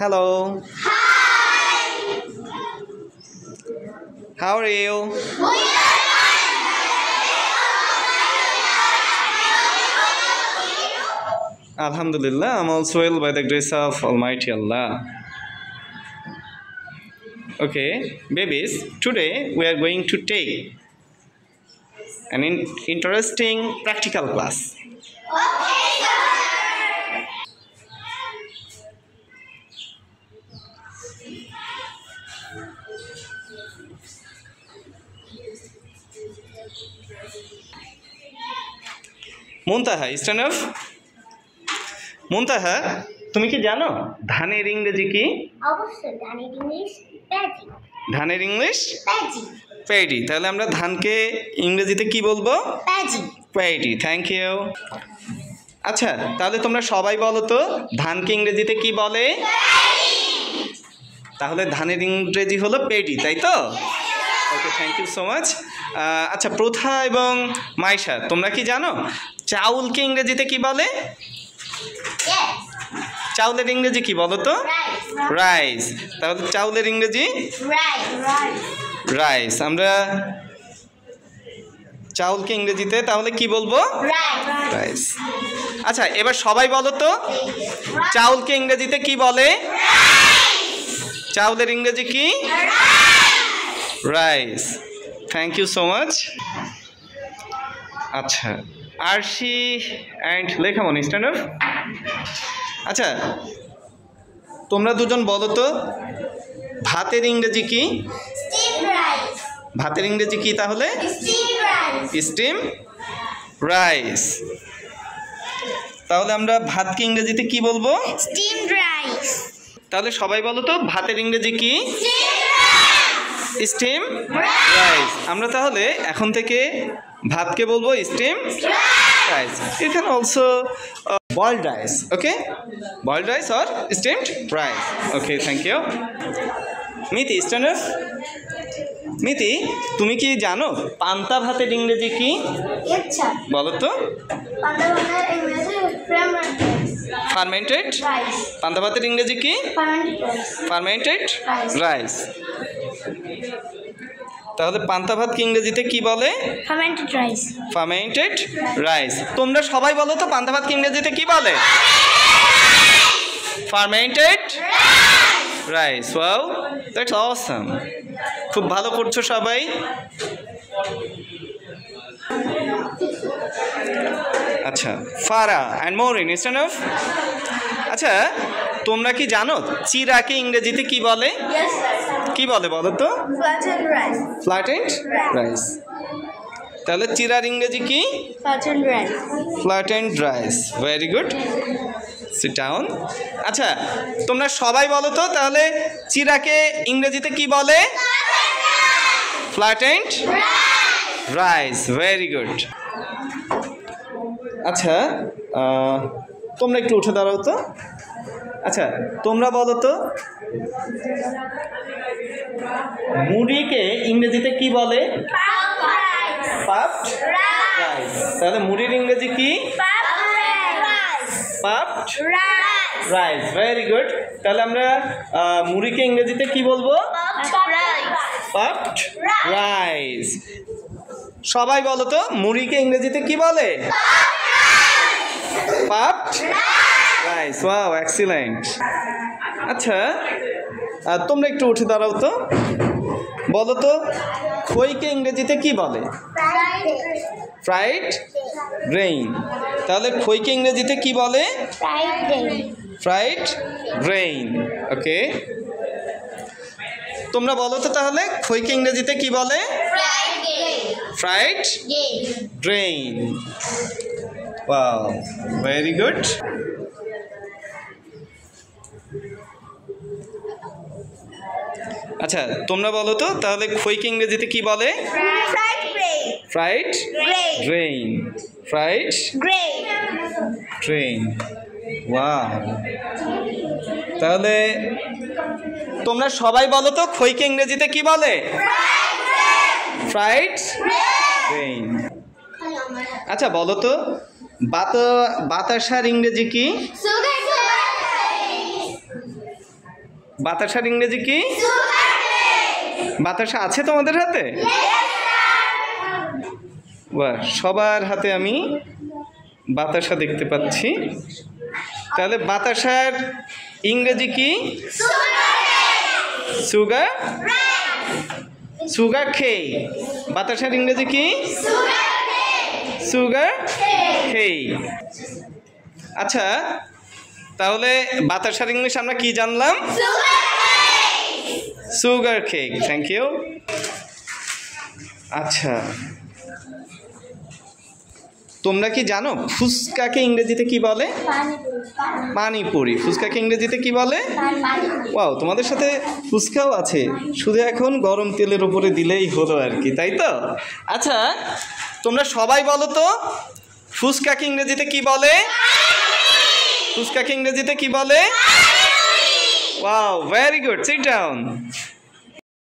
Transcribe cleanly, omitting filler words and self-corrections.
Hello. Hi. How are you? Alhamdulillah, I'm also well by the grace of Almighty Allah. Okay, babies, today we are going to take an interesting practical class. Okay, sir. Muntaha, stand up. মুনতাহা, তুমি কি জানো ধানের ইংরেজি কি? অবশ্যই ধানের English paddy. ধানের English paddy. Paddy. তাহলে আমরা ধানকে ইংরেজিতে কি বলবো? প্যাডি। প্যাডি। Thank you. আচ্ছা, তাহলে তোমরা সবাই বলো তো ধানকে ইংরেজিতে কি বলে? তাহলে ধানের ইংরেজি হলো পেডি, তাই তো? ওকে, থ্যাংক ইউ সো মাচ। আচ্ছা, প্রথা এবং মাইশা, তোমরা কি জানো চাউলকে ইংরেজিতে কি বলে? চাউলের ইংরেজি কি বলো তো? রাইস। তাহলে চাউলের ইংরেজি রাইস। আমরা চাউলকে ইংরেজিতে তাহলে কি বলবো? রাইস। আচ্ছা, এবার সবাই বলো তো চাউলকে ইংরেজিতে কি বলে? চাউলের ইংরেজি কি? Rice. Thank you so much. আচ্ছা, Arshi and Lekhamon, stand up. আচ্ছা, তোমরা দুজন বলো তো ভাতের ইংরেজি কি? ভাতের ইংরেজি কি তাহলে? Steam rice. তাহলে আমরা ভাতকে ইংরেজিতে কি বলবো? Steamed rice. তাহলে সবাই বলো তো ভাতের ইংরেজি কি? Steam rice. আমরা তাহলে এখন থেকে ভাতকে বলবো steam rice. You can also boiled rice. Okay, boiled rice or steamed rice. Okay, thank you. Miti, stand up. Miti, তুমি কি জানো পান্তা ভাতের ইংরেজি কি? বলো তো। ফার্মেন্টেড। পান্তা ভাতের ইংরেজি কি? Fermented rice. তাহলে পান্তা ভাতকে ইংরেজিতে কি বলে? Fermented rice. Fermented rice. তোমরা সবাই বলো তো পান্তা ভাতকে ইংরেজিতে কি বলে? Fermented rice. Wow, that's awesome. খুব ভালো করছো সবাই। আচ্ছা, ফারা অ্যান্ড মরিন, স্ট্যান্ড আপ। আচ্ছা, তোমরা কি জানো চিরাকে ইংরেজিতে কি বলে? কি বলে বলো তো? Flattened rice. তাহলে চিরার ইংরেজি কি? Flattened rice. Very good, sit down. আচ্ছা, তোমরা সবাই বলো তো তাহলে চিরাকে ইংরেজিতে কি বলে? Flattened rice. Very good. আচ্ছা, তোমরা একটু উঠে দাঁড়াও তো। আচ্ছা, তোমরা বলো তো মুড়িকে ইংরেজিতে কি বলে? Puffed rice. তাহলে মুড়ির ইংরেজি কি? Puffed rice. Very good. তাহলে আমরা মুড়িকে ইংরেজিতে কি বলবো? Puffed rice. সবাই বলো তো মুড়িকে ইংরেজিতে কি বলে? Puffed rice. Wow, excellent. আচ্ছা, তোমরা একটু উঠে দাঁড়াও তো। বলো তো খইকে ইংরেজিতে কি বলে? Fried grain. তাহলে খইকে ইংরেজিতে কি বলে? Fried grain. ওকে, তোমরা বলো তো তাহলে খইকে ইংরেজিতে কি বলে? Fried grain. Wow, very good. আচ্ছা, তোমরা বলো তো তাহলে খইকে ইংরেজিতে কি বলে? Fried grain. Fried grain. Wow. তাহলে তোমরা সবাই বলো তো খইকে ইংরেজিতে কি বলে? Fried grain. আচ্ছা, বলো তো বাতাসার ইংরেজি কি? বাতাসার ইংরেজি কি? বাতাসা আছে তোমাদের হাতে? বাহ, সবার হাতে আমি বাতাসা দেখতে পাচ্ছি। তাহলে বাতাসার ইংরেজি কি? Sugar sugar খেই। বাতাসার ইংরেজি কি? Sugar cake. আচ্ছা, তাহলে বাতাসার ইংলিশ আমরা কি জানলাম? Sugar cake. Thank you. আচ্ছা, তোমরা কি জানো ফুচকাকে ইংরেজিতে কি বলে? পানিপুরি। ফুচকাকে ইংরেজিতে কি বলে? ওয়াও, তোমাদের সাথে ফুচকাও আছে, শুধু এখন গরম তেলের উপরে দিলেই হলো আর কি, তাই তো? আচ্ছা, তোমরা সবাই বলো তো ফুচকাকে ইংরেজিতে কি বলে? ফুচকাকে ইংরেজিতে কি বলে? Wow, very good, sit down.